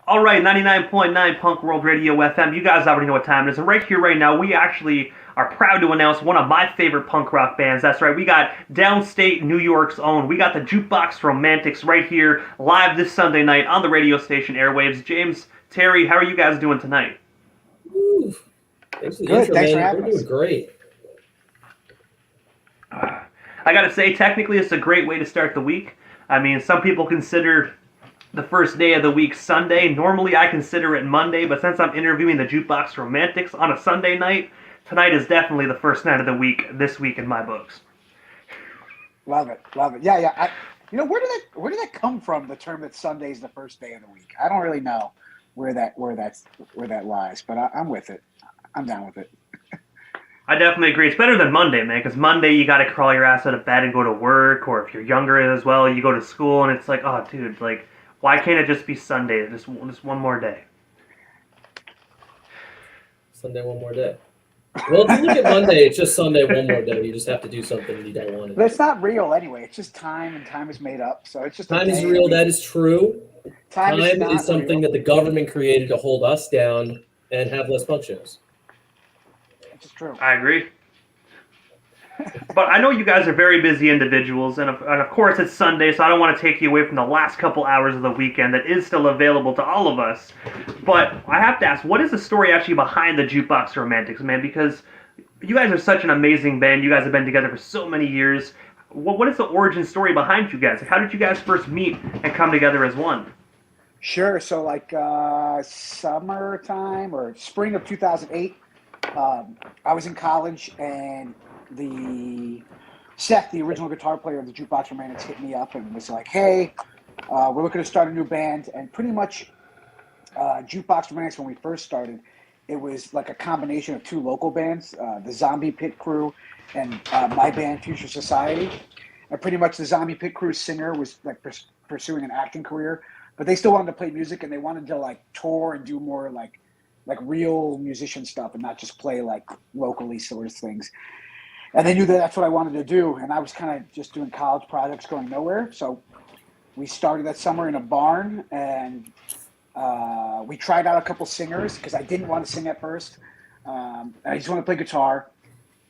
All right, 99.9 Punk World Radio FM. You guys already know what time it is. And right here, right now, we actually are proud to announce one of my favorite punk rock bands. That's right, we got Downstate, New York's own. We got the Jukebox Romantics right here, live this Sunday night on the radio station airwaves. James, Terry, how are you guys doing tonight? Woo. Thanks for the Good. intro, Thanks for man. having We're us. doing great. I gotta say, technically, it's a great way to start the week. I mean, some people consider the first day of the week Sunday. Normally, I consider it Monday, but since I'm interviewing the Jukebox Romantics on a Sunday night, tonight is definitely the first night of the week this week in my books. Love it. Love it. Yeah, yeah. Where did that come from? The term that Sunday's the first day of the week. I don't really know where that lies, but I'm with it. I'm down with it. I definitely agree. It's better than Monday, man, because Monday you gotta crawl your ass out of bed and go to work, or if you're younger as well, you go to school, and it's like, oh, dude, like, why can't it just be Sunday? Just one more day. Sunday, one more day. Well, if you look at Monday, it's just Sunday, one more day. You just have to do something you don't want to But do. it's not real anyway. It's just time, and time is made up. So it's just Time is real. That is true. Time not is something real. that the government created to hold us down and have less punk shows. It's just true. I agree. But I know you guys are very busy individuals, and of course it's Sunday, so I don't want to take you away from the last couple hours of the weekend that is still available to all of us. But I have to ask, what is the story actually behind the Jukebox Romantics, man? Because you guys are such an amazing band. You guys have been together for so many years. What is the origin story behind you guys? Like, how did you guys first meet and come together as one? Sure. So like summertime or spring of 2008, I was in college and Seth, the original guitar player of the Jukebox Romantics, hit me up and was like, "Hey, we're looking to start a new band." And pretty much, Jukebox Romantics, when we first started, it was like a combination of two local bands, the Zombie Pit Crew and my band, Future Society. And pretty much, the Zombie Pit Crew's singer was like pursuing an acting career, but they still wanted to play music and they wanted to like tour and do more like real musician stuff and not just play like locally sort of things. And they knew that that's what I wanted to do. And I was kind of just doing college projects going nowhere. So we started that summer in a barn and we tried out a couple singers because I didn't want to sing at first. I just wanted to play guitar.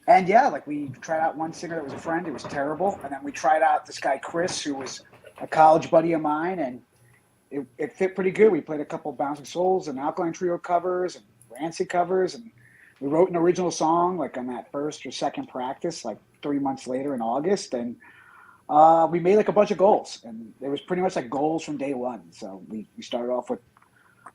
And yeah, like we tried out one singer that was a friend. It was terrible. And then we tried out this guy, Chris, who was a college buddy of mine. And it fit pretty good. We played a couple Bouncing Souls and Alkaline Trio covers and Rancid covers. And we wrote an original song like on that first or second practice, like 3 months later in August. And we made like a bunch of goals. And it was pretty much like goals from day one. So we started off with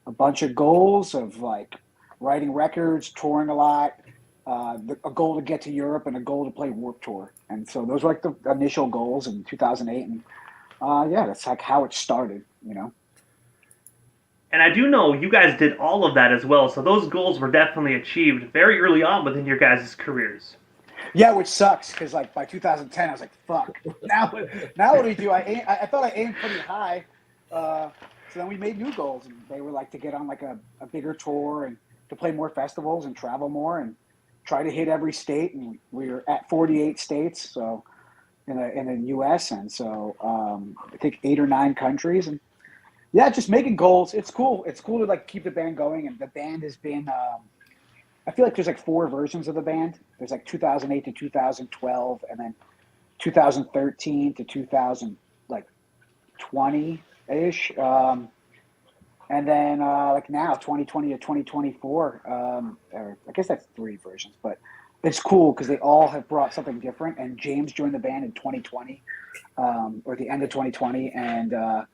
a bunch of goals of like writing records, touring a lot, a goal to get to Europe and a goal to play Warped Tour. And so those were like the initial goals in 2008. And yeah, that's like how it started, you know. And I do know you guys did all of that as well, so those goals were definitely achieved very early on within your guys' careers. Yeah, which sucks because like by 2010 I was like, "Fuck." Now what do we do? I thought I aimed pretty high, so then we made new goals, and they were like to get on like a bigger tour and to play more festivals and travel more and try to hit every state. And we were at 48 states, so in the U.S. and so I think 8 or 9 countries and. Yeah, just making goals. It's cool. It's cool to like keep the band going, and the band has been. I feel like there's like 4 versions of the band. There's like 2008 to 2012, and then 2013 to 2000 like 20 ish, and then like now 2020 to 2024. Or I guess that's 3 versions, but it's cool because they all have brought something different. And James joined the band in 2020, or the end of 2020, and.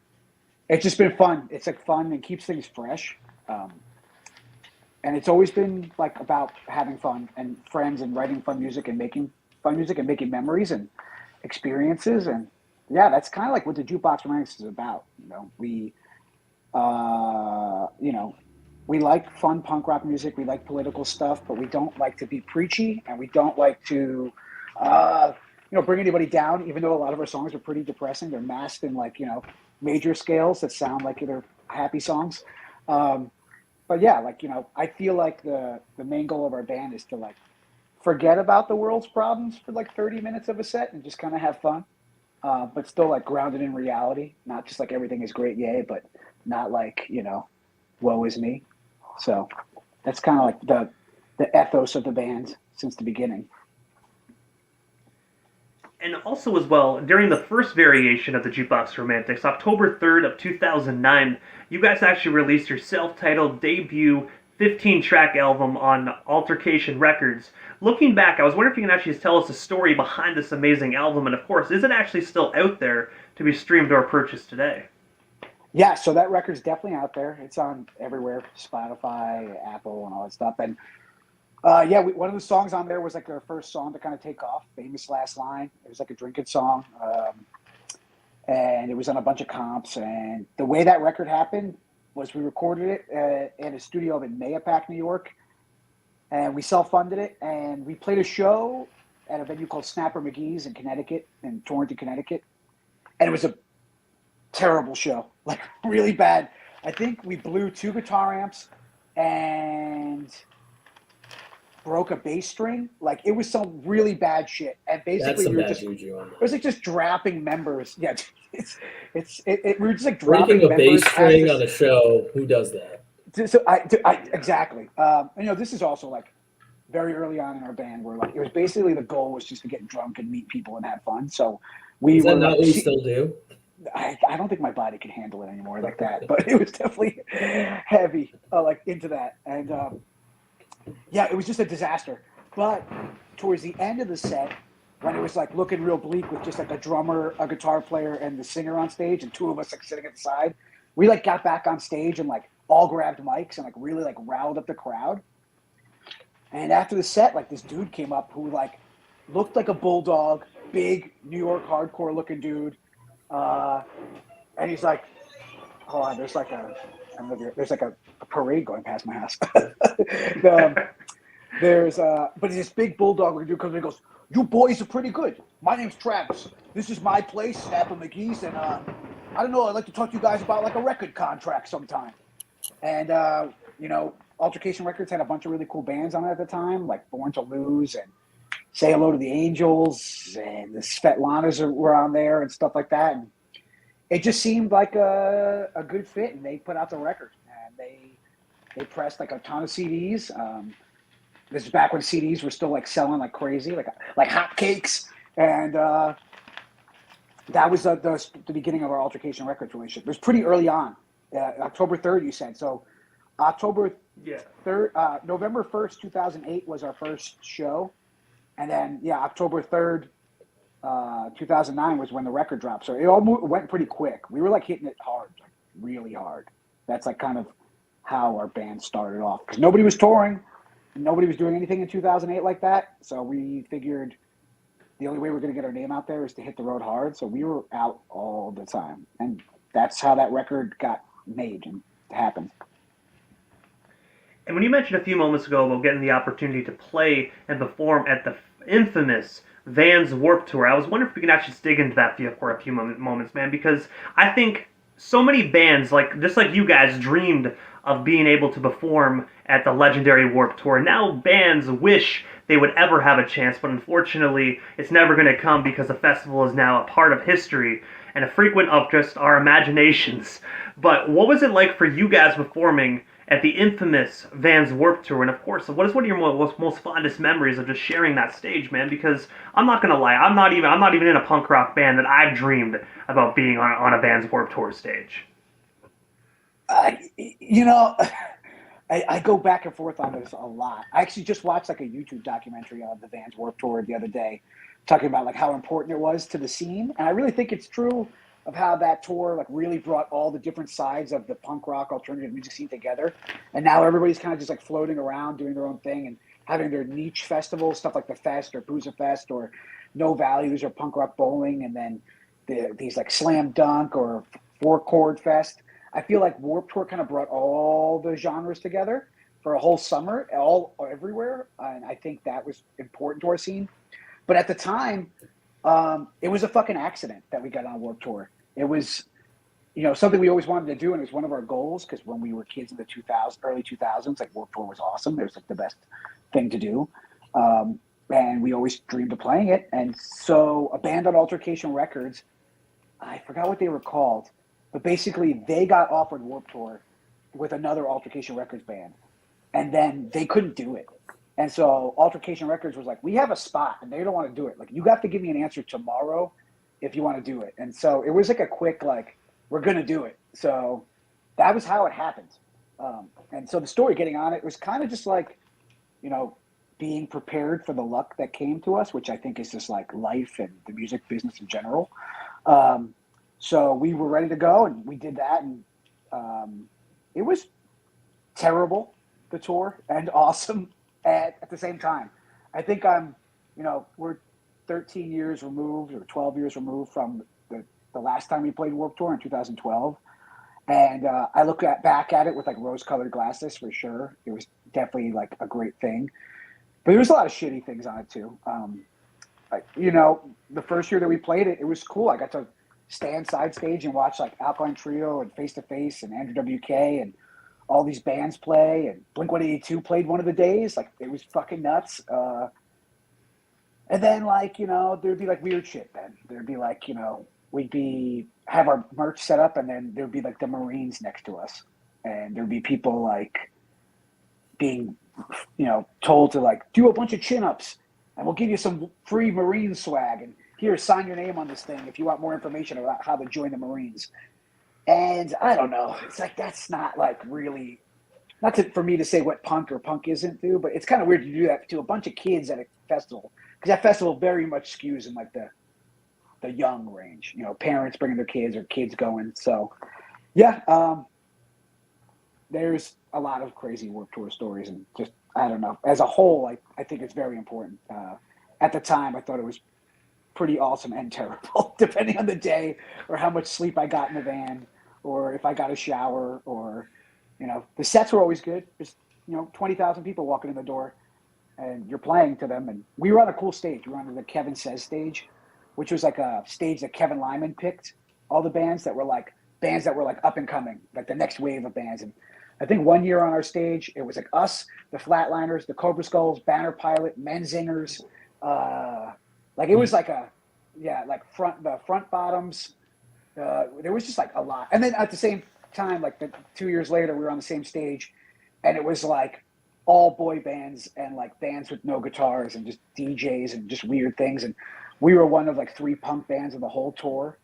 It's just been fun. It's like fun and keeps things fresh. And it's always been like about having fun and friends and writing fun music and making fun music and making memories and experiences. And yeah, that's kind of like what the Jukebox Romantics is about. You know, we like fun punk rock music. We like political stuff, but we don't like to be preachy and we don't like to, bring anybody down, even though a lot of our songs are pretty depressing. They're masked in like, major scales that sound like they're happy songs. But yeah, like, I feel like the main goal of our band is to like forget about the world's problems for like 30 minutes of a set and just kind of have fun, but still like grounded in reality, not just like everything is great, yay, but not like, woe is me. So that's kind of like the ethos of the band since the beginning. And also as well, during the first variation of the Jukebox Romantics, October 3rd of 2009, you guys actually released your self-titled debut 15-track album on Altercation Records. Looking back, I was wondering if you can actually tell us the story behind this amazing album, and of course, is it actually still out there to be streamed or purchased today? Yeah, so that record's definitely out there. It's on everywhere, Spotify, Apple, and all that stuff. And one of the songs on there was like our first song to kind of take off, Famous Last Line. It was like a drinking song. And it was on a bunch of comps. And the way that record happened was we recorded it in a studio in Mayapack, New York. And we self-funded it. And we played a show at a venue called Snapper McGee's in Connecticut, in Torrington, Connecticut. And it was a terrible show, like really bad. I think we blew 2 guitar amps and broke a bass string. Like it was some really bad shit. And basically we were just juju on that. it was like just dropping members. Yeah, we were just like dropping Breaking a members bass string on a show. Who does that? So exactly. This is also like very early on in our band where like it was basically the goal was just to get drunk and meet people and have fun. So Is that not what you still do? I don't think my body can handle it anymore like that, but it was definitely heavy, like into that. And it was just a disaster. But towards the end of the set, when it was like looking real bleak with just like a drummer, a guitar player, and the singer on stage, and 2 of us like sitting at the side, we like got back on stage and like all grabbed mics and like really like riled up the crowd. And after the set, like this dude came up who like looked like a bulldog, big New York hardcore looking dude. And he's like, hold on, there's like a parade going past my house. But he's this big bulldog where dude comes in and goes, "You boys are pretty good. My name's Travis. This is my place, Snapper McGee's, and I don't know, I'd like to talk to you guys about like a record contract sometime." And Altercation Records had a bunch of really cool bands on it at the time, like Born to Lose and Say Hello to the Angels, and the Svetlanas were on there and stuff like that. And it just seemed like a good fit, and they put out the record. And they pressed like a ton of CDs. This is back when CDs were still like selling like crazy, like hotcakes. And that was the beginning of our Altercation Records relationship. It was pretty early on. October 3rd, you said. So October 3rd, November 1st, 2008 was our first show. And then, October 3rd, 2009 was when the record dropped. So it all went pretty quick. We were like hitting it hard, like really hard. That's like kind of how our band started off. Because nobody was touring. Nobody was doing anything in 2008 like that. So we figured the only way we're going to get our name out there is to hit the road hard. So we were out all the time. And that's how that record got made and happened. And when you mentioned a few moments ago about getting the opportunity to play and perform at the infamous Vans Warped Tour, I was wondering if we can actually dig into that for a few moments, man, because I think so many bands, just like you guys, dreamed of being able to perform at the legendary Warped Tour. Now bands wish they would ever have a chance, but unfortunately it's never going to come because the festival is now a part of history and a frequent of just our imaginations. But what was it like for you guys performing at the infamous Vans Warped Tour? And of course, what is one of your most fondest memories of just sharing that stage, man? Because I'm not gonna lie, I'm not even in a punk rock band that I've dreamed about being on a Vans Warped Tour stage. I go back and forth on this a lot. I actually just watched like a YouTube documentary on the Vans Warped Tour the other day, talking about like how important it was to the scene, and I really think it's true of how that tour like really brought all the different sides of the punk rock alternative music scene together. And now everybody's kind of just like floating around doing their own thing and having their niche festivals, stuff like the Fest or Boozer Fest or No Values or Punk Rock Bowling, and then these like Slam Dunk or Four Chord Fest. I feel like Warped Tour kind of brought all the genres together for a whole summer, everywhere. And I think that was important to our scene. But at the time, it was a fucking accident that we got on Warped Tour. It was, something we always wanted to do, and it was one of our goals, because when we were kids in the early 2000s, like Warped Tour was awesome. It was like the best thing to do. And we always dreamed of playing it. And so a band on Altercation Records, I forgot what they were called, but basically they got offered Warped Tour with another Altercation Records band, and then they couldn't do it. And so Altercation Records was like, we have a spot, and they don't want to do it. Like, you have to give me an answer tomorrow if you want to do it. And so it was like a quick, like, we're going to do it. So that was how it happened. And so the story getting on it was kind of just like, you know, being prepared for the luck that came to us, which I think is just like life and the music business in general. So we were ready to go, and we did that. And it was terrible, the tour, and awesome at the same time. I think we're 13 years removed or 12 years removed from the last time we played Warped Tour in 2012. And I look back at it with like rose-colored glasses for sure. It was definitely like a great thing. But there was a lot of shitty things on it too. The first year that we played it, it was cool. I got to stand side stage and watch like Alkaline Trio and Face to Face and Andrew WK and all these bands play, and Blink-182 played one of the days. Like, it was fucking nuts. And then, like, there'd be like weird shit then. There'd be like, we'd have our merch set up, and then there'd be like the Marines next to us. And there'd be people like being, told to like do a bunch of chin-ups, and we'll give you some free Marine swag, and here, sign your name on this thing if you want more information about how to join the Marines. And I don't know. It's like, that's not like really, for me to say what punk or punk isn't, do, but it's kind of weird to do that to a bunch of kids at a festival, because that festival very much skews in like the young range, parents bringing their kids or kids going. So yeah, there's a lot of crazy Warped Tour stories, and just, I don't know, as a whole, I think it's very important. At the time, I thought it was pretty awesome and terrible, depending on the day or how much sleep I got in the van, or if I got a shower, or, the sets were always good. There's, 20,000 people walking in the door, and you're playing to them. And we were on a cool stage. We were on the Kevin Says stage, which was like a stage that Kevin Lyman picked all the bands that were like up and coming, like the next wave of bands. And I think one year on our stage, it was like us, the Flatliners, the Cobra Skulls, Banner Pilot, Menzingers, like it was like the front bottoms. There was just like a lot. And then at the same time, like 2 years later, we were on the same stage, and it was like all boy bands and like bands with no guitars and just DJs and just weird things. And we were one of like 3 punk bands of the whole tour.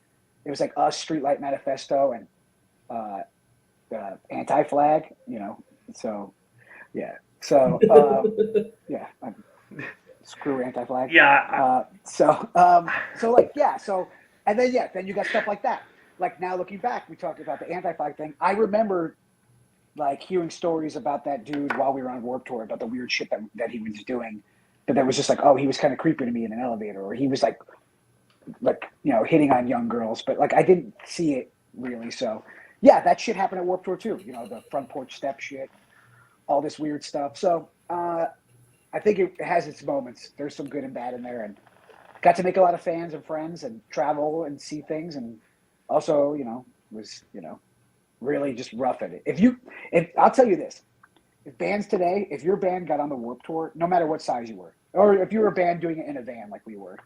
It was like us, Streetlight Manifesto, and Anti-Flag, So, yeah. So, yeah. Screw Anti-Flag. Yeah. So and then you got stuff like that. Like, now looking back, we talked about the Anti-Flag thing. I remember like hearing stories about that dude while we were on Warped Tour, about the weird shit that he was doing. But that was just like, oh, he was kind of creepy to me in an elevator, or he was like hitting on young girls. But like, I didn't see it really. So yeah, that shit happened at Warped Tour too. The front porch step shit, all this weird stuff. So I think it has its moments. There's some good and bad in there, and got to make a lot of fans and friends and travel and see things, and also, was, really just rough at it. If I'll tell you this, if bands today, if your band got on the Warped Tour, no matter what size you were, or if you were a band doing it in a van like we were,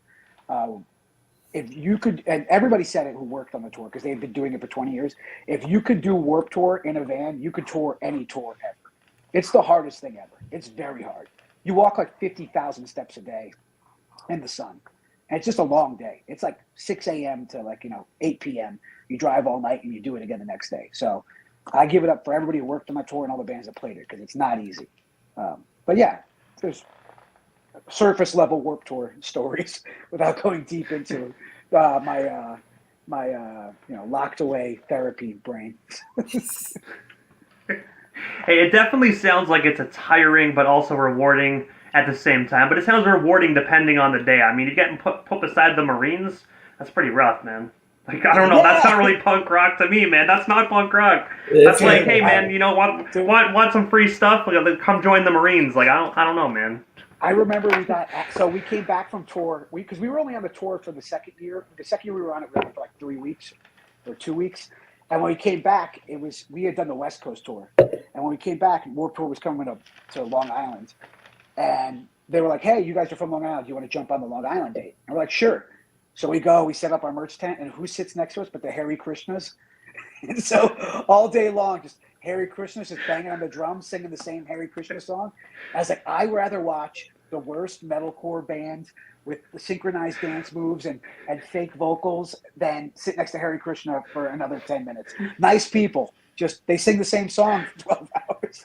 if you could, and everybody said it who worked on the tour because they've been doing it for 20 years, if you could do Warped Tour in a van, you could tour any tour ever. It's the hardest thing ever. It's very hard. You walk like 50,000 steps a day in the sun. And it's just a long day. It's like 6 a.m. to like, 8 p.m. You drive all night and you do it again the next day. So I give it up for everybody who worked on my tour and all the bands that played it, because it's not easy. But yeah, there's surface level Warped Tour stories without going deep into my locked away therapy brain. Hey, it definitely sounds like it's a tiring but also rewarding at the same time. But it sounds rewarding depending on the day. I mean, you getting put beside the Marines, that's pretty rough, man. Like, I don't know, that's not really punk rock to me, man. That's not punk rock. That's like, hey, man, want some free stuff? Come join the Marines. Like, I don't know, man. I remember we came back from tour, because we were only on the tour for the second year. The second year we were on it, for like 3 weeks or 2 weeks. And when we came back, we had done the West Coast tour. And when we came back, Warped Tour was coming up to Long Island. And they were like, hey, you guys are from Long Island. Do you want to jump on the Long Island date? And we're like, sure. So we set up our merch tent, and who sits next to us but the Hare Krishnas? And so all day long, just Hare Krishna just banging on the drums, singing the same Hare Krishna song. I was like, I'd rather watch the worst metalcore band with the synchronized dance moves and fake vocals than sit next to Hare Krishna for another 10 minutes. Nice people. Just they sing the same song for 12 hours.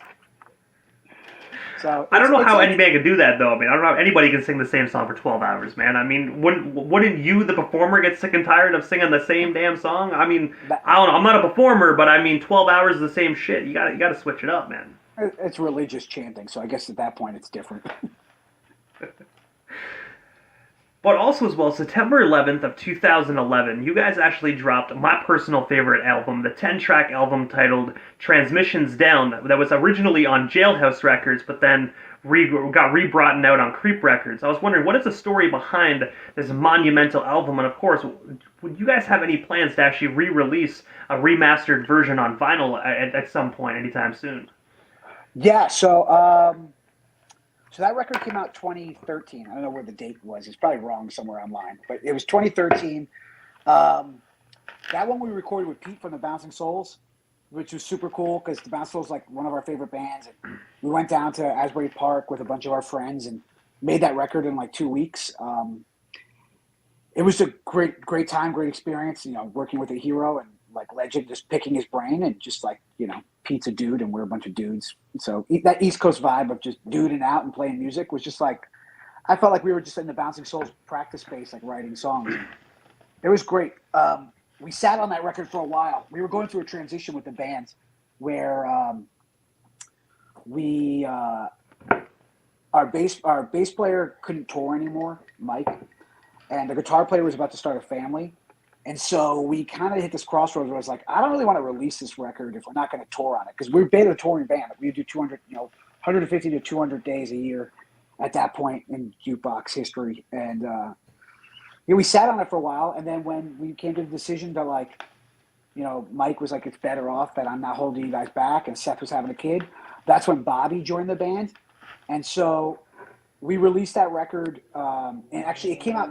So I don't know how like, anybody can do that, though. I mean, I don't know how anybody can sing the same song for 12 hours, man. I mean, wouldn't you, the performer, get sick and tired of singing the same damn song? I mean, I don't know. I'm not a performer, but I mean, 12 hours is the same shit. You gotta switch it up, man. It's religious chanting, so I guess at that point it's different. But also as well, September 11th of 2011, you guys actually dropped my personal favorite album, the 10-track album titled Transmissions Down, that was originally on Jailhouse Records, but then got re-brought out on Creep Records. I was wondering, what is the story behind this monumental album? And of course, would you guys have any plans to actually re-release a remastered version on vinyl at some point anytime soon? Yeah, so that record came out 2013. I don't know where the date was. It's probably wrong somewhere online, but it was 2013. That one we recorded with Pete from the Bouncing Souls, which was super cool because the Bouncing Souls is like one of our favorite bands. And we went down to Asbury Park with a bunch of our friends and made that record in like 2 weeks. It was a great time, great experience, working with a hero and like legend, just picking his brain and just like, Pete's a dude and we're a bunch of dudes. So that East Coast vibe of just duding out and playing music was just like, I felt like we were just in the Bouncing Souls practice space, like writing songs. It was great. We sat on that record for a while. We were going through a transition with the band where our bass player couldn't tour anymore, Mike, and the guitar player was about to start a family. And so we kind of hit this crossroads where I was like, I don't really want to release this record if we're not going to tour on it. Because we're a touring band. We do 150 to 200 days a year at that point in Jukebox history. And we sat on it for a while. And then when we came to the decision to Mike was like, it's better off that I'm not holding you guys back. And Seth was having a kid. That's when Bobby joined the band. And so we released that record. And actually it came out,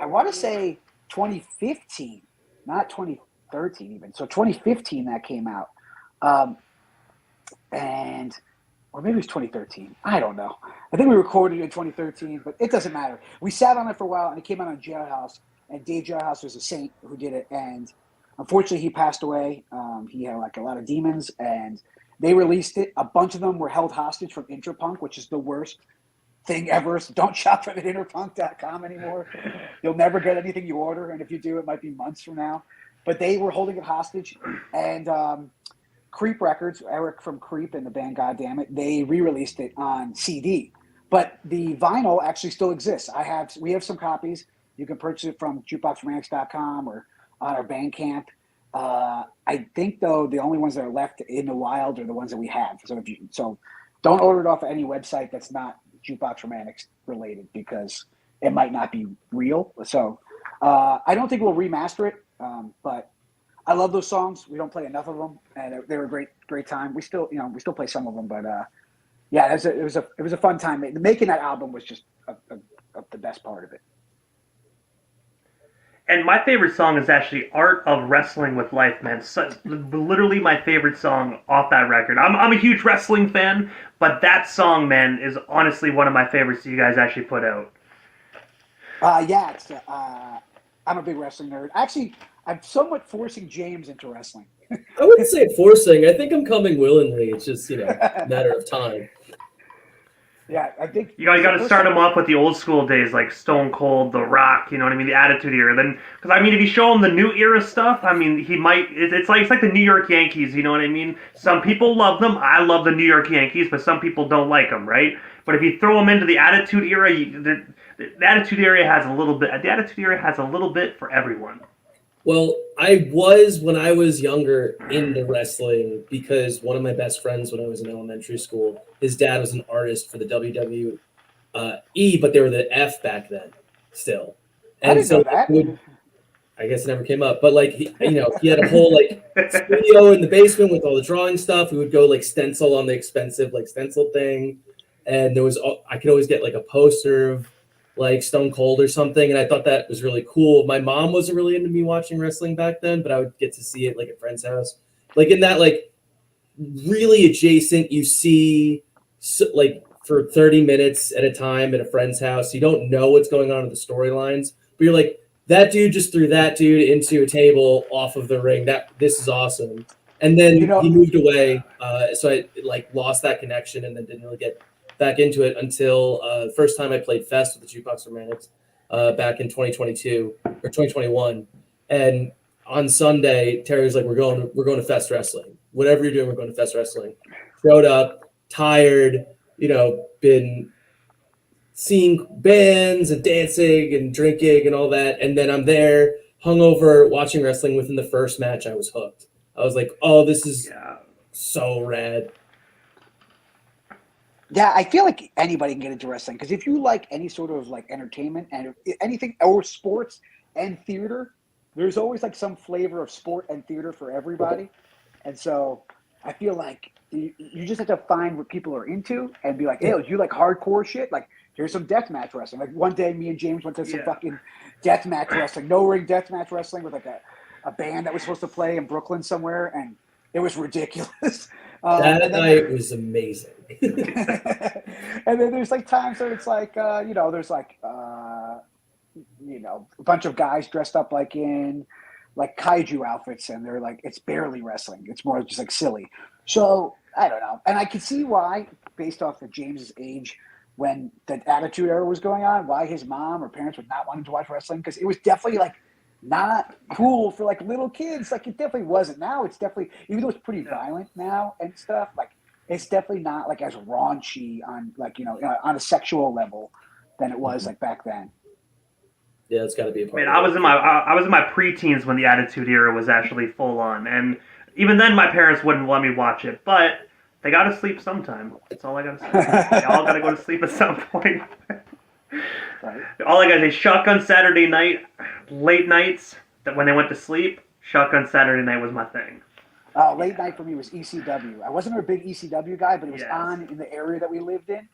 I want to say, 2015, not 2013 even. So 2015 that came out. Or maybe it was 2013. I don't know. I think we recorded it in 2013, but it doesn't matter. We sat on it for a while and it came out on Jailhouse, and Dave Jailhouse was a saint who did it. And unfortunately he passed away. He had like a lot of demons and they released it. A bunch of them were held hostage from Interpunk, which is the worst thing ever. So don't shop at interpunk.com anymore. You'll never get anything you order, and if you do, it might be months from now. But they were holding it hostage, and Creep Records, Eric from Creep and the band Goddammit, they re-released it on CD. But the vinyl actually still exists. We have some copies. You can purchase it from jukeboxromantics.com or on our Bandcamp. I think though the only ones that are left in the wild are the ones that we have. So don't order it off of any website that's not Jukebox Romantics related, because it might not be real. So I don't think we'll remaster it, but I love those songs. We don't play enough of them, and they were a great time. We still play some of them, but yeah, it was a fun time. Making that album was just the best part of it. And my favorite song is actually Art of Wrestling with Life, man. Literally my favorite song off that record. I'm a huge wrestling fan, but that song, man, is honestly one of my favorites that you guys actually put out. Yeah, I'm a big wrestling nerd. Actually, I'm somewhat forcing James into wrestling. I wouldn't say forcing. I think I'm coming willingly. It's just, a matter of time. Yeah, I think you got to start them off with the old school days, like Stone Cold, The Rock. You know what I mean? The Attitude Era. Then, because I mean, if you show him the new era stuff, I mean, he might. It's like the New York Yankees. You know what I mean? Some people love them. I love the New York Yankees, but some people don't like them, right? But if you throw them into the Attitude Era, the Attitude Era has a little bit. The Attitude Era has a little bit for everyone. Well, I was, when I was younger, into wrestling because one of my best friends when I was in elementary school, his dad was an artist for the WWE, but they were the F back then still. And I didn't know that. I guess it never came up, but like, he had a whole like studio in the basement with all the drawing stuff. We would go like stencil on the expensive like stencil thing. And I could always get like a poster of like Stone Cold or something, and I thought that was really cool. My mom wasn't really into me watching wrestling back then, but I would get to see it like at friend's house, like in that like really adjacent. You see, like, for 30 minutes at a time at a friend's house. You don't know what's going on in the storylines, but you're like, that dude just threw that dude into a table off of the ring. This is awesome. And then he moved away, so I like lost that connection, and then didn't really get back into it until the first time I played Fest with the Jukebox Romantics back in 2022 or 2021. And on Sunday, Terry was like, "We're going to Fest Wrestling. Whatever you're doing, we're going to Fest Wrestling." Showed up, tired, been seeing bands and dancing and drinking and all that, and then I'm there, hungover, watching wrestling. Within the first match, I was hooked. I was like, "Oh, this is so rad." Yeah, I feel like anybody can get into wrestling because if you like any sort of like entertainment and anything or sports and theater, there's always like some flavor of sport and theater for everybody. And so I feel like you just have to find what people are into and be like, "Hey, do you like hardcore shit? Like, here's some deathmatch wrestling." Like one day, me and James went to some fucking deathmatch wrestling, no ring deathmatch wrestling with like a band that was supposed to play in Brooklyn somewhere, and it was ridiculous. That night was amazing. And then there's like times where it's like, there's like, a bunch of guys dressed up like in like kaiju outfits, and they're like, it's barely wrestling. It's more just like silly. So I don't know. And I can see why, based off of James's age, when the Attitude Era was going on, why his mom or parents would not want him to watch wrestling, because it was definitely like not cool for like little kids. Like it definitely wasn't. Now it's definitely, even though it's pretty violent now and stuff, like it's definitely not like as raunchy on like, on a sexual level than it was like back then. Yeah, it's got to be a part. Man, I was in my preteens when the Attitude Era was actually full on, and even then my parents wouldn't let me watch it, but they got to sleep sometime. That's all I got to say. They all got to go to sleep at some point. Right. All I got to say, Shotgun Saturday Night, late nights, that when they went to sleep, Shotgun Saturday Night was my thing. Late night for me was ECW. I wasn't a big ECW guy, but it was on in the area that we lived in.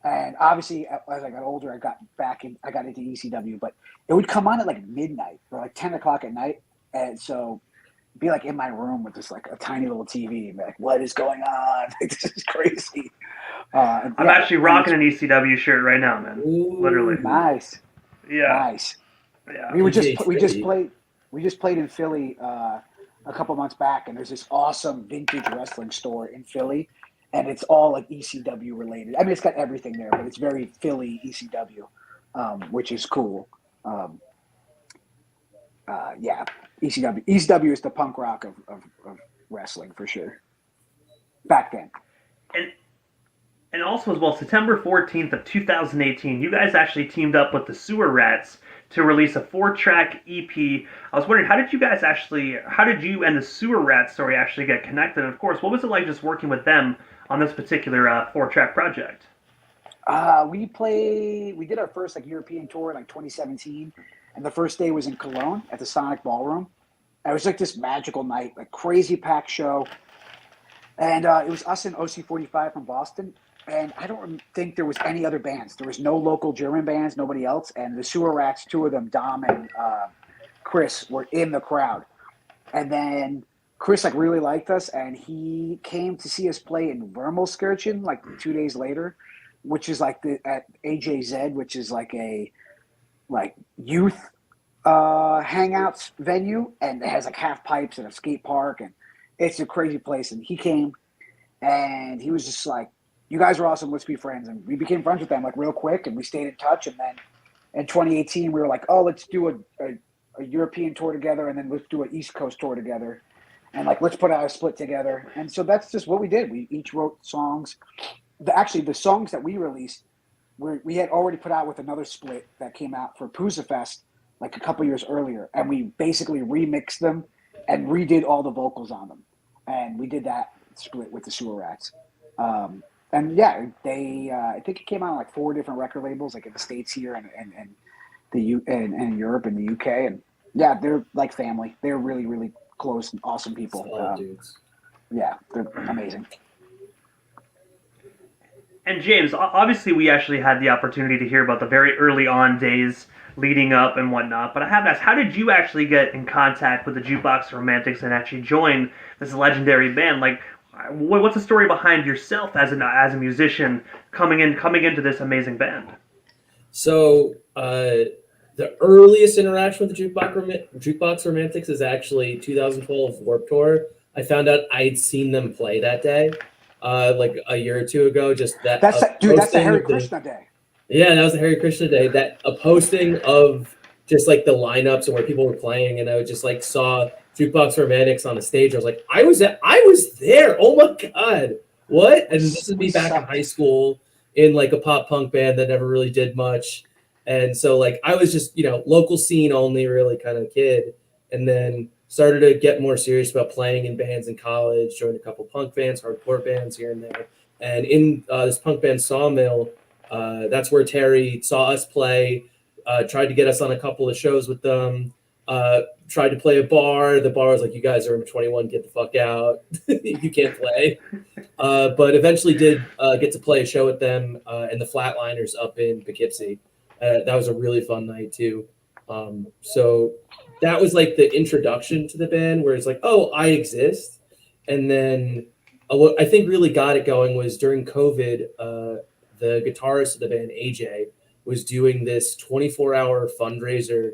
And obviously, as I got older, I got into ECW, but it would come on at like midnight or like 10 o'clock at night. And so be like in my room with this like a tiny little TV and be like, "What is going on? Like, this is crazy." I'm actually rocking an ECW shirt right now, man. Ooh, literally. Nice. Yeah. Nice. Yeah. We just played in Philly a couple months back, and there's this awesome vintage wrestling store in Philly, and it's all like ECW related. I mean, it's got everything there, but it's very Philly ECW, which is cool. ECW. ECW is the punk rock of wrestling for sure. Back then. And also as well, September 14th of 2018, you guys actually teamed up with the Sewer Rats to release a 4-track EP. I was wondering, how did you and the Sewer Rats story actually get connected? And of course, what was it like just working with them on this particular 4-track project? We did our first like European tour in like 2017, and the first day was in Cologne at the Sonic Ballroom. And it was like this magical night, like crazy packed show. And it was us and OC45 from Boston. And I don't think there was any other bands. There was no local German bands, nobody else. And the Sewer Rats, two of them, Dom and Chris, were in the crowd. And then Chris like really liked us, and he came to see us play in Wermelskirchen like 2 days later, which is like at AJZ, which is like a youth hangouts venue, and it has like half pipes and a skate park, and it's a crazy place. And he came, and he was just like, "You guys are awesome. Let's be friends." And we became friends with them like real quick, and we stayed in touch. And then in 2018, we were like, "Oh, let's do a European tour together, and then let's do an East Coast tour together, and like let's put out a split together." And so that's just what we did. We each wrote songs. The songs that we released, we had already put out with another split that came out for Pooza Fest like a couple years earlier, and we basically remixed them and redid all the vocals on them, and we did that split with the Sewer Rats. And yeah, I think it came out on like 4 different record labels, like in the States here and in Europe and the UK. And yeah, they're like family. They're really, really close and awesome people. Dudes. Yeah, they're amazing. And James, obviously we actually had the opportunity to hear about the very early on days leading up and whatnot, but I have to ask, how did you actually get in contact with the Jukebox Romantics and actually join this legendary band? Like, What's the story behind yourself as a musician coming into this amazing band? So the earliest interaction with the Jukebox Romantics is actually 2012 Warped Tour. I found out I'd seen them play that day, like a year or two ago. Just that. That's the Hare of Krishna day. Yeah, that was the Hare Krishna day. That a posting of just like the lineups and where people were playing, and I would just like saw Jukebox Romantics on the stage. I was like, I was there. Oh my god, what? And this is me back in high school in like a pop punk band that never really did much. And so like I was just, local scene only really kind of kid. And then started to get more serious about playing in bands in college, joined a couple punk bands, hardcore bands here and there. And in this punk band Sawmill, that's where Terry saw us play, tried to get us on a couple of shows with them, tried to play a bar. The bar was like, you guys are under 21, get the fuck out. You can't play. But eventually did get to play a show with them and the Flatliners up in Poughkeepsie. That was a really fun night too. So that was like the introduction to the band where it's like, oh, I exist. And then what I think really got it going was during COVID, the guitarist of the band, AJ, was doing this 24-hour fundraiser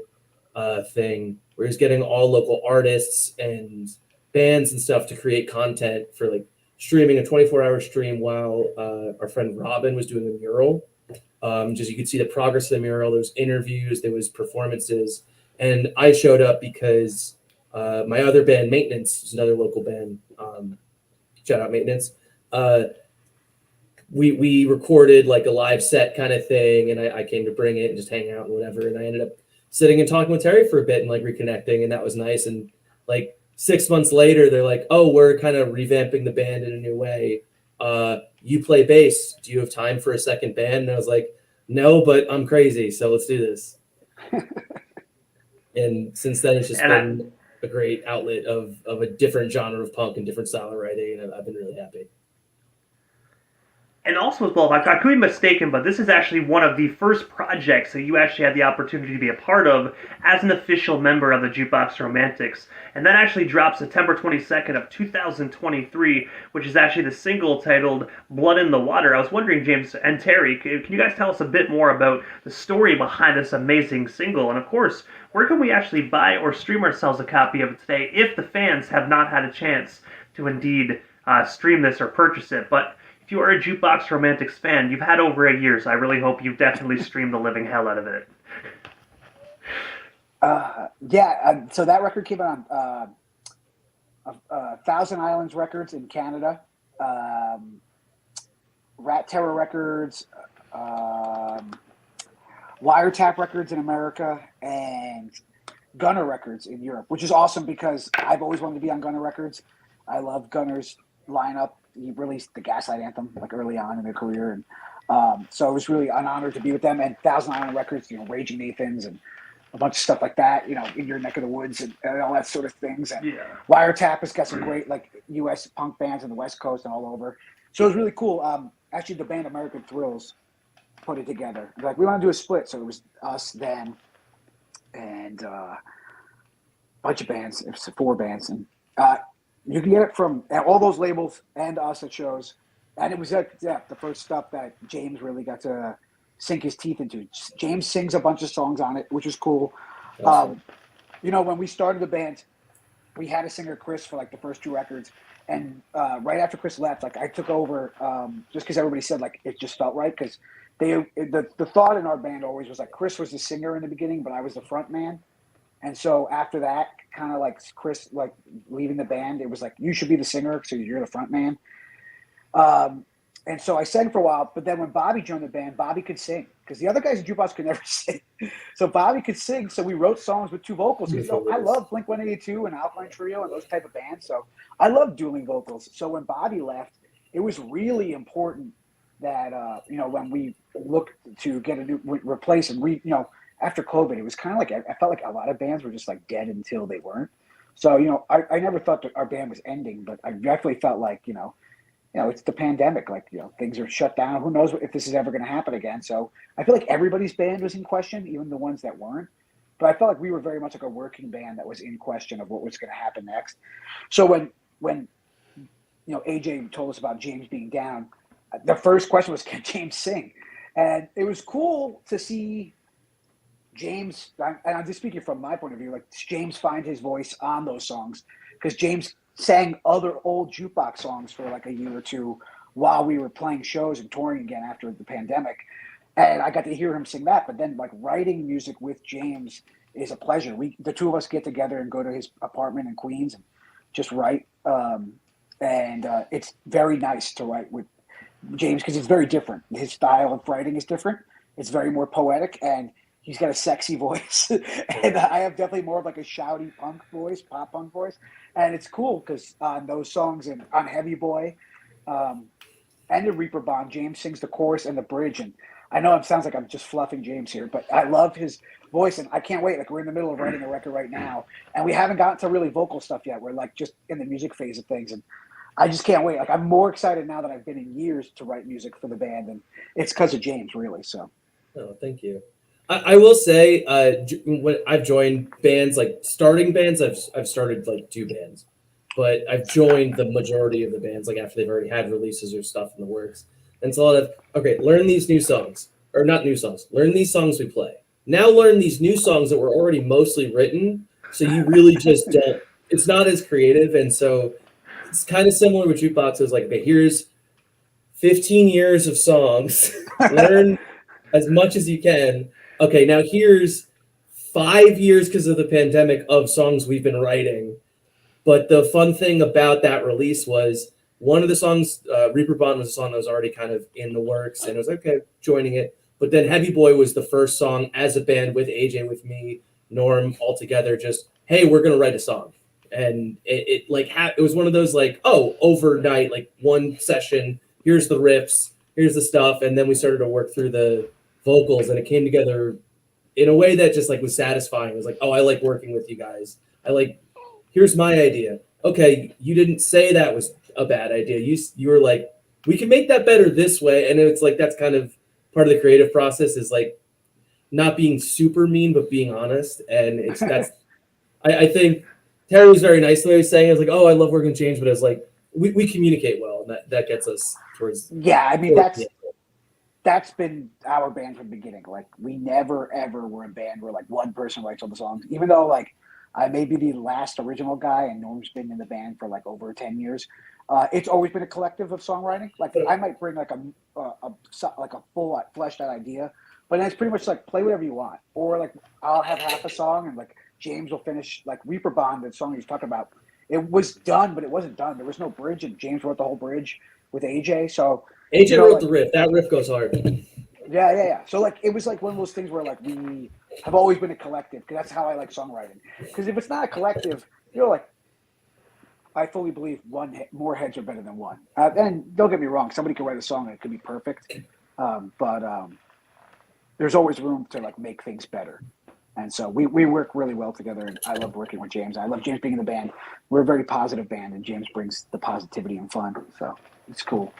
thing where he's getting all local artists and bands and stuff to create content for like streaming a 24-hour stream while our friend Robin was doing a mural. Just you could see the progress of the mural. There was interviews, there was performances, and I showed up because my other band, Maintenance, is another local band. Shout out Maintenance. We recorded like a live set kind of thing, and I came to bring it and just hang out and whatever. And I ended up sitting and talking with Terry for a bit and like reconnecting, and that was nice. And like 6 months later, they're like, "Oh, we're kind of revamping the band in a new way. You play bass. Do you have time for a second band?" And I was like, "No, but I'm crazy, so let's do this." And since then, it's just been a great outlet of a different genre of punk and different style of writing, and I've been really happy. And also as well, I could be mistaken, but this is actually one of the first projects that you actually had the opportunity to be a part of as an official member of the Jukebox Romantics. And that actually dropped September 22nd of 2023, which is actually the single titled Blood in the Water. I was wondering, James and Terry, can you guys tell us a bit more about the story behind this amazing single? And of course, where can we actually buy or stream ourselves a copy of it today if the fans have not had a chance to indeed stream this or purchase it? But if you are a Jukebox Romantics fan, you've had over a year, so I really hope you've definitely streamed the living hell out of it. So that record came out on Thousand Islands Records in Canada, Rat Terror Records, Wiretap Records in America, and Gunner Records in Europe, which is awesome because I've always wanted to be on Gunner Records. I love Gunner's lineup. He released the Gaslight Anthem like early on in their career, and so it was really an honor to be with them. And Thousand Island Records, Raging Nathans and a bunch of stuff like that, in your neck of the woods and all that sort of things. And Wiretap has got some great like U.S. punk bands on the West Coast and all over. So it was really cool. Actually, the band American Thrills put it together. Like, we want to do a split, so it was us, them, and a bunch of bands. It was 4 bands, and you can get it from all those labels and us at shows. And it was the first stuff that James really got to sink his teeth into. James sings a bunch of songs on it, which is cool. Awesome. When we started the band, we had a singer, Chris, for like the first 2 records. And right after Chris left, like I took over just because everybody said like it just felt right. Because the thought in our band always was like Chris was the singer in the beginning, but I was the front man. And so after that, kind of like Chris like leaving the band, it was like, you should be the singer, so you're the front man. And so I sang for a while, but then when Bobby joined the band, Bobby could sing because the other guys in Jukebox could never sing. So Bobby could sing, so we wrote songs with 2 vocals. I love Blink-182 and Alkaline Trio and those type of bands, so I love dueling vocals. So when Bobby left, it was really important that when we looked to get a new replace and after COVID, it was kind of like I felt like a lot of bands were just like dead until they weren't. So I never thought that our band was ending, but I definitely felt like it's the pandemic. Like things are shut down. Who knows if this is ever going to happen again? So I feel like everybody's band was in question, even the ones that weren't. But I felt like we were very much like a working band that was in question of what was going to happen next. So when AJ told us about James being down. The first question was, can James sing? And it was cool to see James, and I'm just speaking from my point of view, like James find his voice on those songs, because James sang other old jukebox songs for like a year or two while we were playing shows and touring again after the pandemic. And I got to hear him sing that. But then like writing music with James is a pleasure. The two of us get together and go to his apartment in Queens and just write. And it's very nice to write with James because it's very different. His style of writing is different. It's very more poetic, and he's got a sexy voice. And I have definitely more of like a shouty punk voice, pop punk voice. And it's cool because on those songs and on Heavy Boy and the Reaper Bond, James sings the chorus and the bridge. And I know it sounds like I'm just fluffing James here, but I love his voice, and I can't wait. Like, we're in the middle of writing a record right now, and we haven't gotten to really vocal stuff yet. We're like just in the music phase of things, and I just can't wait. Like, I'm more excited now that I've been in years to write music for the band, and it's because of James, really. So, oh, thank you. I will say, when I've joined bands, like starting bands, I've started like 2 bands, but I've joined the majority of the bands like after they've already had releases or stuff in the works. And it's a lot of, okay, learn these new songs, or not new songs, learn these songs we play. Now learn these new songs that were already mostly written, so you really just don't, it's not as creative. And so it's kind of similar with Jukebox. It's like, okay, here's 15 years of songs, learn as much as you can. Okay, now here's 5 years because of the pandemic of songs we've been writing. But the fun thing about that release was one of the songs, Reaper Bond, was a song that was already kind of in the works, and it was okay, joining it. But then Heavy Boy was the first song as a band with AJ, with me, Norm, all together, just, hey, we're going to write a song. And it was one of those like, oh, overnight, like one session, here's the riffs, here's the stuff. And then we started to work through the vocals, and it came together in a way that just like was satisfying. It was like, oh, I like working with you guys. Here's my idea. Okay, you didn't say that was a bad idea. You were like, we can make that better this way. And it's like, that's kind of part of the creative process, is like not being super mean, but being honest. And I think Terry was very nice the way he was saying it. I was like, oh, I love working with James, but it's like, we communicate well, and that gets us towards. Yeah, I mean, that's been our band from the beginning. Like, we never, ever were a band where like one person writes all the songs, even though like I may be the last original guy and Norm's been in the band for like over 10 years. It's always been a collective of songwriting. Like, I might bring like a full fleshed out idea, but then it's pretty much like play whatever you want. Or like I'll have half a song and like James will finish, like Reaper Bond, the song he's talking about. It was done, but it wasn't done. There was no bridge, and James wrote the whole bridge with AJ. So AJ wrote the riff. That riff goes hard. Yeah. So like it was like one of those things where like we have always been a collective, because that's how I like songwriting. Because if it's not a collective, like I fully believe more heads are better than one. And don't get me wrong, somebody could write a song and it could be perfect, but there's always room to like make things better. And so we work really well together, and I love working with James. I love James being in the band. We're a very positive band, and James brings the positivity and fun. So it's cool.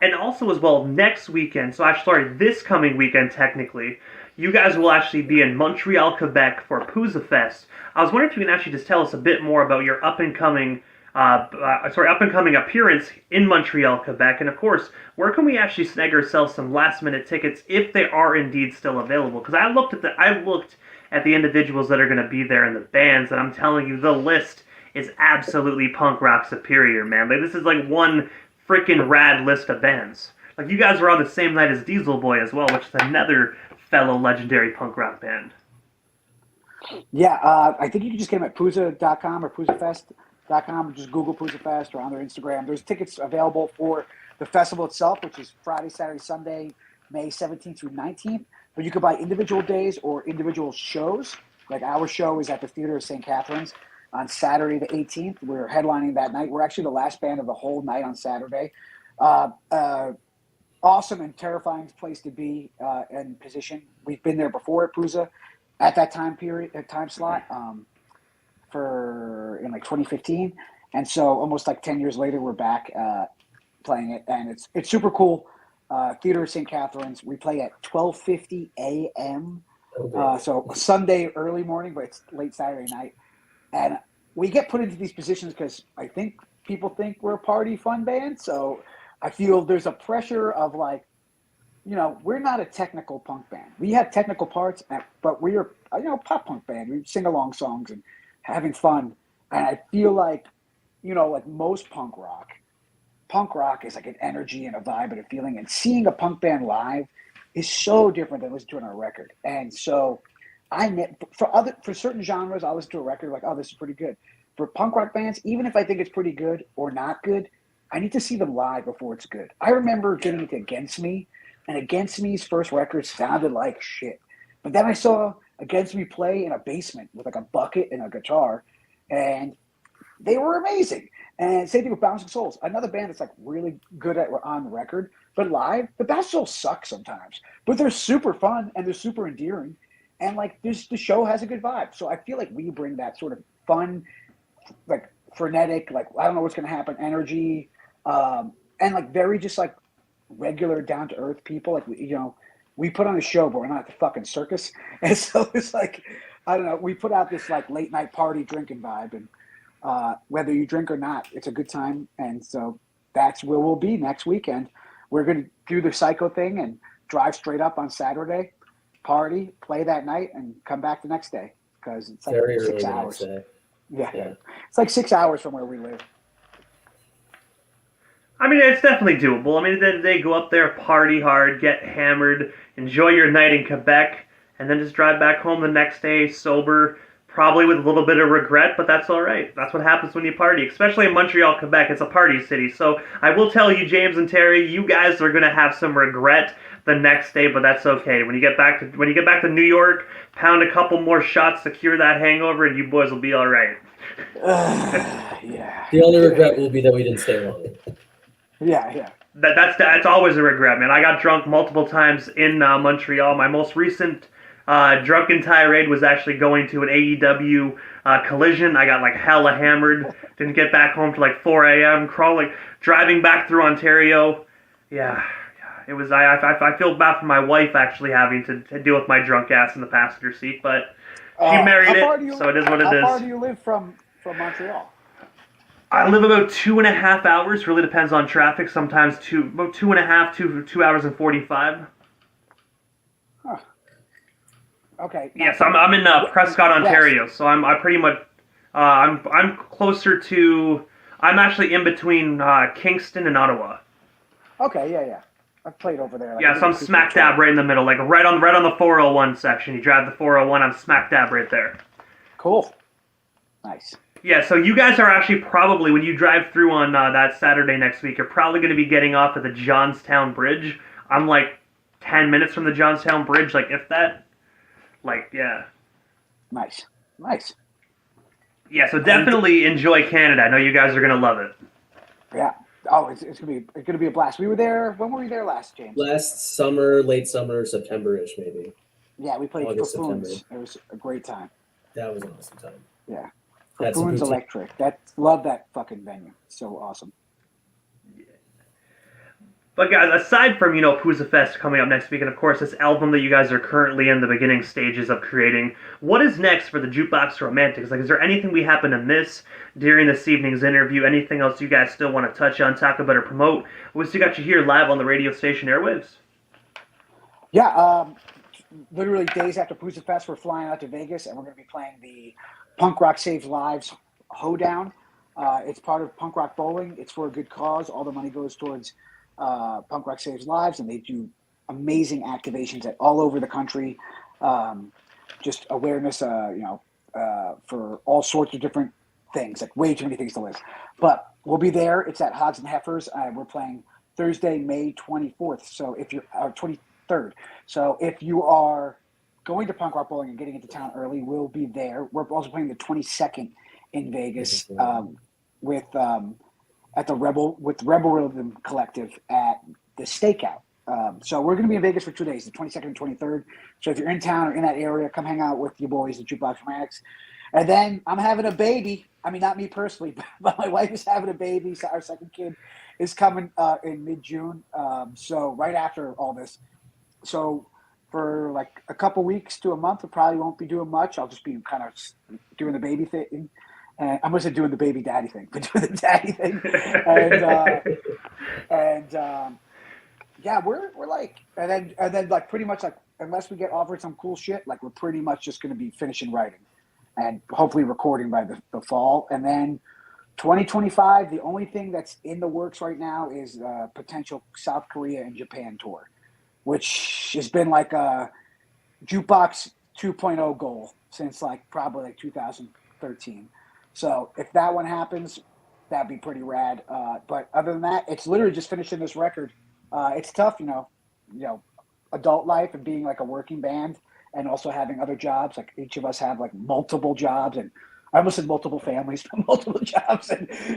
And also as well, next weekend, so actually this coming weekend technically, you guys will actually be in Montreal, Quebec for Pouzza Fest. I was wondering if you can actually just tell us a bit more about your up-and-coming appearance in Montreal, Quebec, and of course, where can we actually snag ourselves some last-minute tickets if they are indeed still available? Because I looked at the individuals that are going to be there and the bands, and I'm telling you, the list is absolutely punk rock superior, man. Like, this is like one freaking rad list of bands. Like, you guys were on the same night as Diesel Boy as well, which is another fellow legendary punk rock band. Yeah, I think you can just get them at Pouzza.com or PouzzaFest.com, or just Google Pouzza Fest, or on their Instagram. There's tickets available for the festival itself, which is Friday, Saturday, Sunday, May 17th through 19th. But you can buy individual days or individual shows. Like, our show is at the Theater of St. Catharines on Saturday the 18th. We're headlining that night. We're actually the last band of the whole night on Saturday. Awesome and terrifying place to be and position. We've been there before at Pouzza at that time slot in like 2015. And so almost like 10 years later, we're back playing it. And it's super cool. Theater of St. Catharines. We play at 12:50 a.m. So Sunday early morning, but it's late Saturday night. And we get put into these positions because I think people think we're a party fun band. So I feel there's a pressure of like, we're not a technical punk band. We have technical parts, but we're pop punk band. We sing along songs and having fun. And I feel like, like most punk rock is like an energy and a vibe and a feeling. And seeing a punk band live is so different than listening to it on a record. And so for certain genres, I'll listen to a record like, oh, this is pretty good. For punk rock bands, even if I think it's pretty good or not good, I need to see them live before it's good. I remember getting into Against Me, and Against Me's first record sounded like shit. But then I saw Against Me play in a basement with like a bucket and a guitar, and they were amazing. And same thing with Bouncing Souls, another band that's like really good on the record, but live, the Bouncing Souls suck sometimes. But they're super fun and they're super endearing, and like the show has a good vibe. So I feel like we bring that sort of fun, like frenetic, like I don't know what's gonna happen, energy, and like very just like regular down to earth people. Like we put on a show, but we're not at the fucking circus. And so it's like, I don't know, we put out this like late night party drinking vibe, and whether you drink or not, it's a good time. And so that's where we'll be next weekend. We're going to do the Psycho thing and drive straight up on Saturday, party, play that night, and come back the next day because it's like Very 6 early hours. the next day. Yeah. It's like 6 hours from where we live. I mean, it's definitely doable. I mean, they go up there, party hard, get hammered, enjoy your night in Quebec, and then just drive back home the next day sober, probably with a little bit of regret, but that's all right. That's what happens when you party, especially in Montreal, Quebec. It's a party city. So I will tell you, James and Terry, you guys are going to have some regret the next day, but that's okay. When you get back to New York, pound a couple more shots to cure that hangover, and you boys will be all right. Yeah. The only regret will be that we didn't stay longer. Yeah. That's always a regret, man. I got drunk multiple times in Montreal. My most recent drunken tirade was actually going to an AEW collision. I got like hella hammered. Didn't get back home till like 4 a.m. Driving back through Ontario. Yeah. It was. I feel bad for my wife actually having to deal with my drunk ass in the passenger seat, but she married it, so it is what it is. How far do you live from Montreal? I live about 2.5 hours. Really depends on traffic. Sometimes about 2.5, 2 hours and 45. Huh. Okay. Yes, I'm in Prescott, Ontario. So I'm pretty much I'm closer to. I'm actually in between Kingston and Ottawa. Okay. Yeah. I've played over there. Yeah, so I'm smack dab right in the middle, like right on the 401 section. You drive the 401, I'm smack dab right there. Cool. Nice. Yeah, so you guys are actually probably, when you drive through on that Saturday next week, you're probably going to be getting off at the Johnstown Bridge. I'm like 10 minutes from the Johnstown Bridge, like if that. Like, yeah. Nice. Yeah, so definitely enjoy Canada. I know you guys are going to love it. Yeah. Oh, it's gonna be a blast. We were there. When were we there last, James? Last summer, late summer, September-ish maybe. Yeah, we played August, Buffoons. September. It was a great time. That was an awesome time. Yeah. That's Buffoons Electric. Love that fucking venue. So awesome. But guys, aside from, Poozza Fest coming up next week, and of course this album that you guys are currently in the beginning stages of creating, what is next for the Jukebox Romantics? Like, is there anything we happen to miss during this evening's interview? Anything else you guys still want to touch on, talk about, or promote? We still got you here live on the radio station airwaves. Yeah, literally days after Poozza Fest, we're flying out to Vegas, and we're going to be playing the Punk Rock Saves Lives Hoedown. It's part of Punk Rock Bowling. It's for a good cause. All the money goes towards Punk Rock Saves Lives, and they do amazing activations all over the country. Just awareness, for all sorts of different things, like way too many things to list. But we'll be there. It's at Hogs and Heifers. We're playing Thursday, May 24th. So if you're 23rd. So if you are going to Punk Rock Bowling and getting into town early, we'll be there. We're also playing the 22nd in Vegas at the Rebel Rhythm Collective at the Stakeout. So we're going to be in Vegas for 2 days, the 22nd and 23rd. So if you're in town or in that area, come hang out with your boys, the Jukebox Romantics. And then I'm having a baby. I mean, not me personally, but my wife is having a baby. So our second kid is coming in mid-June. So right after all this. So for like a couple weeks to a month, I probably won't be doing much. I'll just be kind of doing the baby thing. And I'm going to say doing the baby daddy thing, but doing the daddy thing. Yeah, we're like, and then like pretty much like, unless we get offered some cool shit, like we're pretty much just going to be finishing writing and hopefully recording by the fall. And then 2025, the only thing that's in the works right now is potential South Korea and Japan tour, which has been like a Jukebox 2.0 goal since like probably like 2013. So if that one happens, that'd be pretty rad. But other than that, it's literally just finishing this record. It's tough, you know, adult life and being like a working band and also having other jobs. Like each of us have like multiple jobs, and I almost said multiple families, but multiple jobs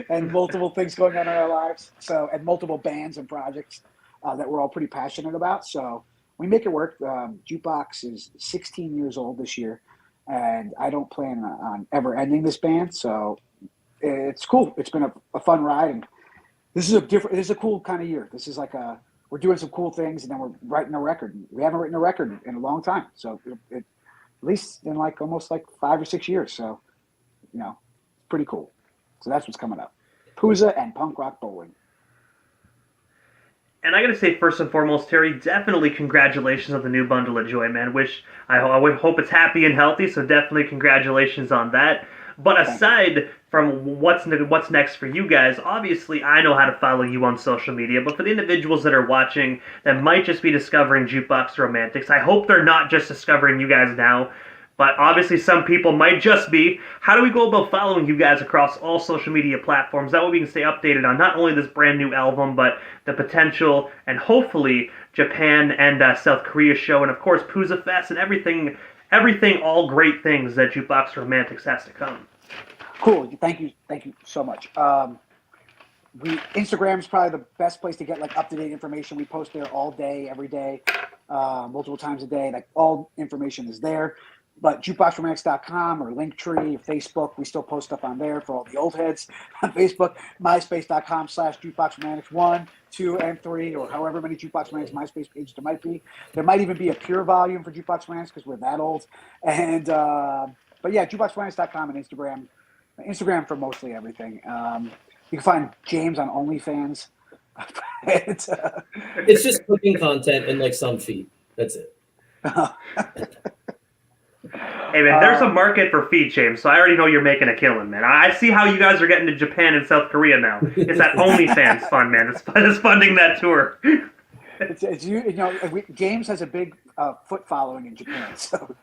and multiple things going on in our lives. So, and multiple bands and projects that we're all pretty passionate about. So we make it work. Jukebox is 16 years old this year, and I don't plan on ever ending this band. So it's cool. It's been a fun ride, and this is a cool kind of year. This is like we're doing some cool things, and then we're writing a record. We haven't written a record in a long time, so it at least in like almost like 5 or 6 years. So, you know, pretty cool. So that's what's coming up. Pooza and Punk Rock Bowling. And I gotta say, first and foremost, Terry, definitely congratulations on the new bundle of joy, man. I would hope it's happy and healthy, so definitely congratulations on that. But aside from what's next for you guys, obviously I know how to follow you on social media, but for the individuals that are watching that might just be discovering Jukebox Romantics, I hope they're not just discovering you guys now, but obviously some people might just be. How do we go about following you guys across all social media platforms? That way we can stay updated on not only this brand new album, but the potential and hopefully Japan and South Korea show, and of course Pooza Fest and everything, all great things that Jukebox Romantics has to come. Cool. Thank you so much. Instagram is probably the best place to get like up-to-date information. We post there all day, every day, multiple times a day. Like all information is there. But jukeboxromantics.com or Linktree or Facebook, we still post stuff on there for all the old heads on Facebook. MySpace.com/jukeboxromantics 1, 2, and 3, or however many Jukebox Romantics MySpace pages there might be. There might even be a pure volume for Jukebox Romantics because we're that old. And but yeah, jukeboxromantics.com and Instagram. Instagram for mostly everything. You can find James on OnlyFans. It's just cooking content and like some feet. That's it. Hey man, there's a market for feet, James, so I already know you're making a killing, man. I see how you guys are getting to Japan and South Korea now. It's that OnlyFans fund, man. It's funding that tour. It's you know, James has a big foot following in Japan, so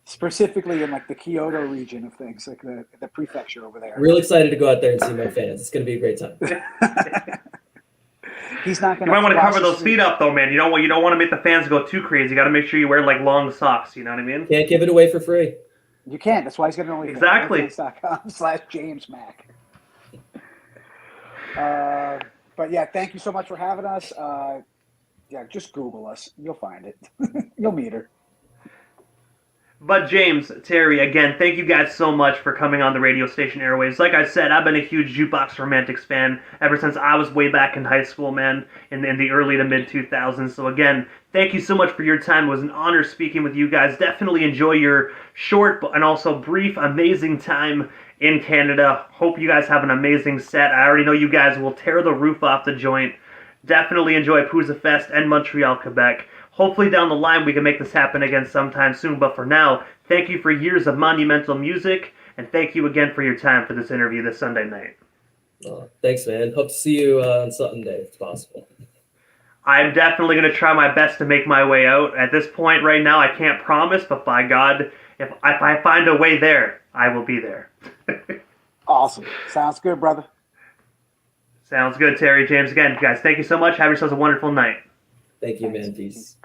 specifically in like the Kyoto region of things, like the prefecture over there. Real excited to go out there and see my fans. It's going to be a great time. He's not going. You might want to cover those feet up, though, man. You don't want to make the fans go too crazy. You got to make sure you wear like long socks. You know what I mean? Can't give it away for free. You can't. That's why he's going to only exactly /JamesMac. But yeah, thank you so much for having us. Yeah, just Google us. You'll find it. You'll meet her. But James, Terry, again, thank you guys so much for coming on the radio station airwaves. Like I said, I've been a huge Jukebox Romantics fan ever since I was way back in high school, man, in the early to mid-2000s. So again, thank you so much for your time. It was an honor speaking with you guys. Definitely enjoy your short and also brief, amazing time in Canada. Hope you guys have an amazing set. I already know you guys will tear the roof off the joint. Definitely enjoy Pooza Fest and Montreal, Quebec. Hopefully down the line we can make this happen again sometime soon, but for now, thank you for years of monumental music, and thank you again for your time for this interview this Sunday night. Thanks, man. Hope to see you on Sunday, if it's possible. I'm definitely going to try my best to make my way out. At this point right now, I can't promise, but by God, if I find a way there, I will be there. Awesome. Sounds good, brother. Sounds good, Terry. James, again, guys, thank you so much. Have yourselves a wonderful night. Thank you, man. Peace.